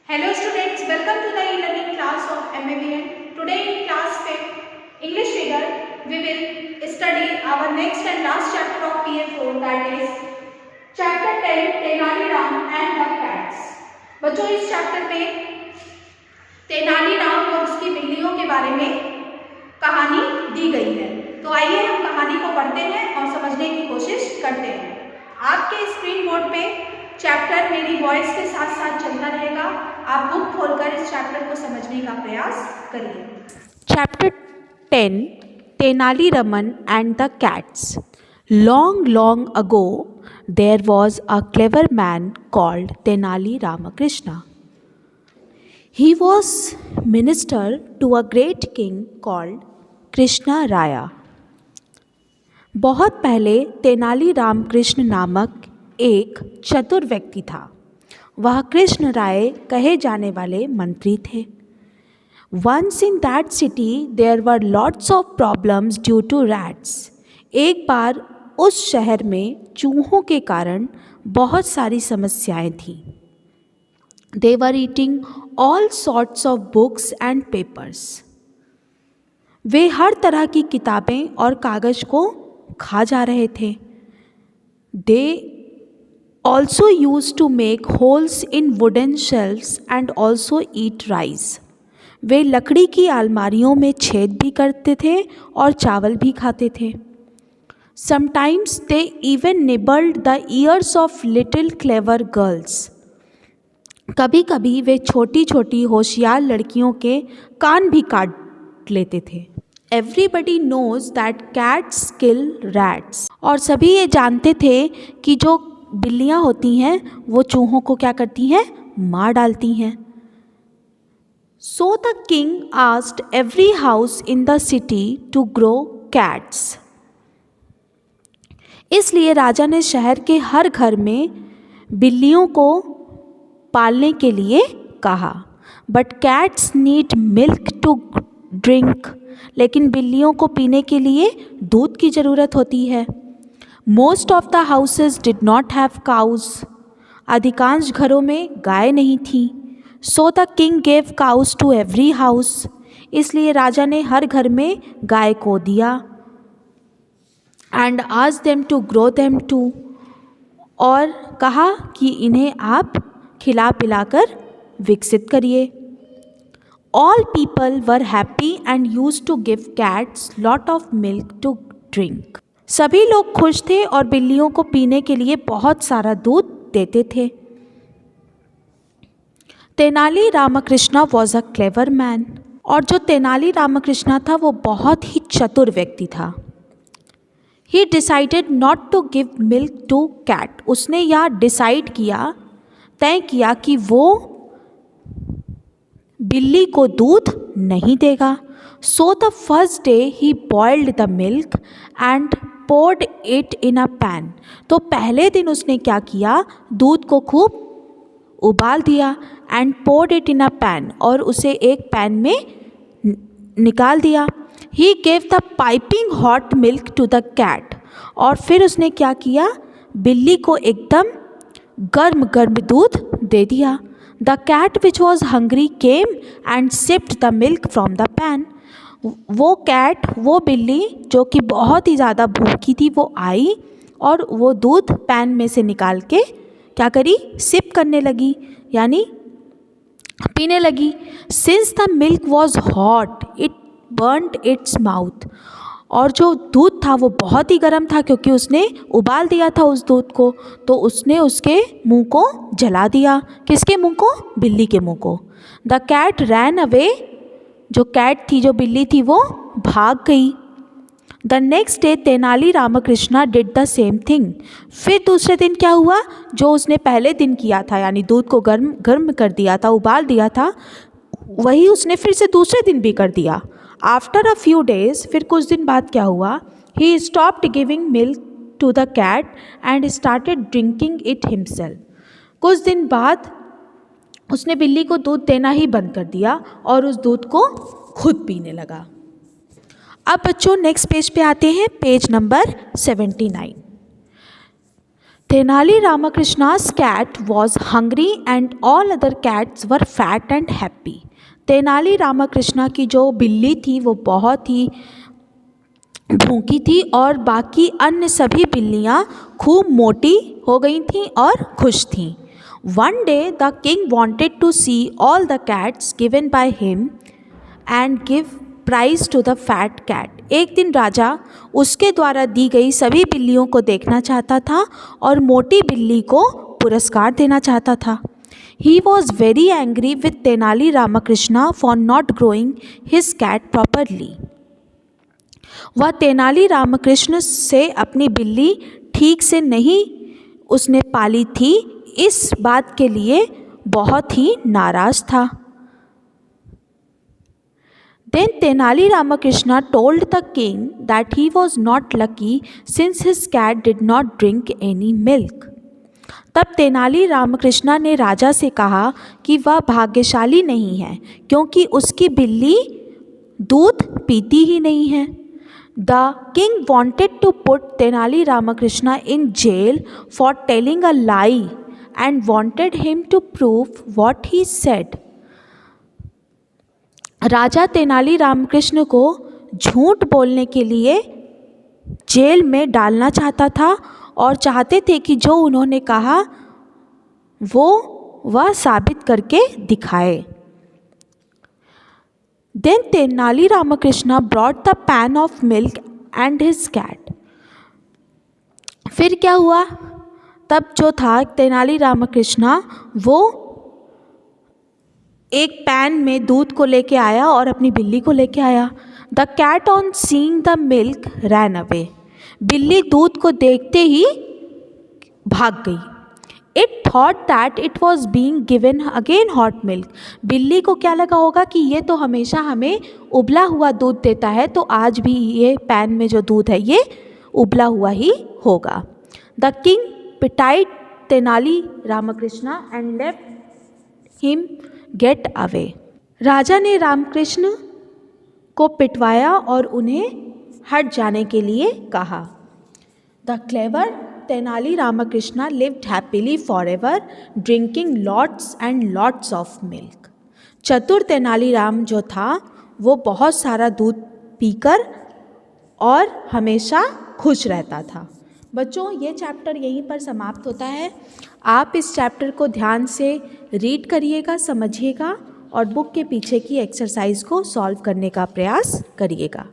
Hello students, welcome to the e-learning class of MAVN. Today in class 5 English figure we will study our next and last chapter of PA4, that is chapter 10 Tenaliram and the cats. बच्चों इस chapter में तेनालीराम और उसकी बिल्लियों के बारे में कहानी दी गई है। तो आइए हम कहानी को पढ़ते हैं और समझने की कोशिश करते हैं। आपके स्क्रीन बोर्ड पे चैप्टर मेरी वॉइस के साथ साथ चलता रहेगा। आप बुक खोलकर इस चैप्टर को समझने का प्रयास करिए। Chapter 10 Tenali-Raman and the Cats. Long ago, there was a clever man called Tenali Ramakrishna. He was minister to a great king called Krishna Raya. बहुत पहले तेनाली रामकृष्ण नामक एक चतुर व्यक्ति था। वह कृष्ण राय कहे जाने वाले मंत्री थे। Once in that city there were lots of problems due to rats. एक बार उस शहर में चूहों के कारण बहुत सारी समस्याएं थीं। They were eating all sorts of books and papers. वे हर तरह की किताबें और कागज को खा जा रहे थे। They also used to make holes in wooden shelves and also eat rice. वे लकड़ी की अलमारियों में छेद भी करते थे और चावल भी खाते थे। Sometimes they even nibbled the ears of little clever girls. कभी कभी वे छोटी छोटी होशियार लड़कियों के कान भी काट लेते थे। Everybody knows that cats kill rats. और सभी ये जानते थे कि जो बिल्लियाँ होती हैं वो चूहों को क्या करती हैं, मार डालती हैं। So the king asked every house in the city to grow cats. इसलिए राजा ने शहर के हर घर में बिल्लियों को पालने के लिए कहा। But cats need milk to drink. लेकिन बिल्लियों को पीने के लिए दूध की ज़रूरत होती है। Most of the houses did not have cows. अधिकांश घरों में गाय नहीं थी। So the king gave cows to every house. इसलिए राजा ने हर घर में गाय को दिया। And asked them to grow them too. और कहा कि इन्हें आप खिला पिलाकर विकसित करिए। All people were happy and used to give cats lot of milk to drink. सभी लोग खुश थे और बिल्लियों को पीने के लिए बहुत सारा दूध देते थे। Tenali Ramakrishna was a clever man. और जो तेनाली रामकृष्णा था वो बहुत ही चतुर व्यक्ति था। He decided not to give milk to cat. उसने यह डिसाइड किया, तय किया कि वो बिल्ली को दूध नहीं देगा। So the first day he boiled the milk and poured it in a pan. तो पहले दिन उसने क्या किया, दूध को खूब उबाल दिया and poured it in a pan. और उसे एक पैन में निकाल दिया। He gave the piping hot milk to the cat. और फिर उसने क्या किया, बिल्ली को एकदम गर्म गर्म दूध दे दिया। The cat which was hungry came and sipped the milk from the pan. वो बिल्ली जो कि बहुत ही ज़्यादा भूखी थी वो आई और वो दूध पैन में से निकाल के क्या करी, सिप करने लगी, यानी पीने लगी। Since the milk was hot it burned its mouth. और जो दूध था वो बहुत ही गर्म था क्योंकि उसने उबाल दिया था उस दूध को, तो उसने उसके मुंह को जला दिया। किसके मुंह को, बिल्ली के मुंह को। The cat ran away. जो कैट थी, जो बिल्ली थी, वो भाग गई। The next day Tenali Ramakrishna did the same thing. फिर दूसरे दिन क्या हुआ, जो उसने पहले दिन किया था, यानी दूध को गर्म कर दिया था, उबाल दिया था, वही उसने फिर से दूसरे दिन भी कर दिया। आफ्टर अ फ्यू डेज, फिर कुछ दिन बाद क्या हुआ, he stopped giving milk to the cat and started drinking it himself. कुछ दिन बाद उसने बिल्ली को दूध देना ही बंद कर दिया और उस दूध को खुद पीने लगा। अब बच्चों नेक्स्ट पेज पे आते हैं, page number 79। Tenali Ramakrishna's cat was hungry and all other cats were fat and happy. Tenali Ramakrishna की जो बिल्ली थी वो बहुत ही भूखी थी और बाकी अन्य सभी बिल्लियाँ खूब मोटी हो गई थीं और खुश थीं. One day the king wanted to see all the cats given by him and give prize to the fat cat. एक दिन राजा उसके द्वारा दी गई सभी बिल्लियों को देखना चाहता था और मोटी बिल्ली को पुरस्कार देना चाहता था. He was very angry with Tenali Ramakrishna for not growing his cat properly. वह तेनाली रामकृष्ण से अपनी बिल्ली ठीक से नहीं उसने पाली थी, इस बात के लिए बहुत ही नाराज था. Then Tenali Ramakrishna told the king that he was not lucky since his cat did not drink any milk. तब तेनाली रामकृष्णा ने राजा से कहा कि वह भाग्यशाली नहीं है क्योंकि उसकी बिल्ली दूध पीती ही नहीं है. The king wanted to put Tenali Ramakrishna in jail for telling a lie and wanted him to prove what he said. राजा तेनाली रामकृष्ण को झूठ बोलने के लिए जेल में डालना चाहता था और चाहते थे कि जो उन्होंने कहा वह साबित करके दिखाए. Then Tenali Ramakrishna brought the pan of milk and his cat. फिर क्या हुआ? तब जो था तेनाली रामकृष्णा वो एक पैन में दूध को लेके आया और अपनी बिल्ली को लेके आया. The cat on seeing the milk ran away. बिल्ली दूध को देखते ही भाग गई. It thought that it was being given again hot milk. बिल्ली को क्या लगा होगा कि ये तो हमेशा हमें उबला हुआ दूध देता है, तो आज भी ये पैन में जो दूध है ये उबला हुआ ही होगा. The king pitied Tenali Ramakrishna and left him get away. राजा ने रामकृष्ण को पिटवाया और उन्हें हट जाने के लिए कहा. The clever Tenali Ramakrishna lived happily for ever drinking lots and lots of milk. चतुर तेनालीराम जो था वो बहुत सारा दूध पीकर और हमेशा खुश रहता था. बच्चों, ये चैप्टर यहीं पर समाप्त होता है. आप इस चैप्टर को ध्यान से रीड करिएगा, समझिएगा और बुक के पीछे की एक्सरसाइज को सॉल्व करने का प्रयास करिएगा.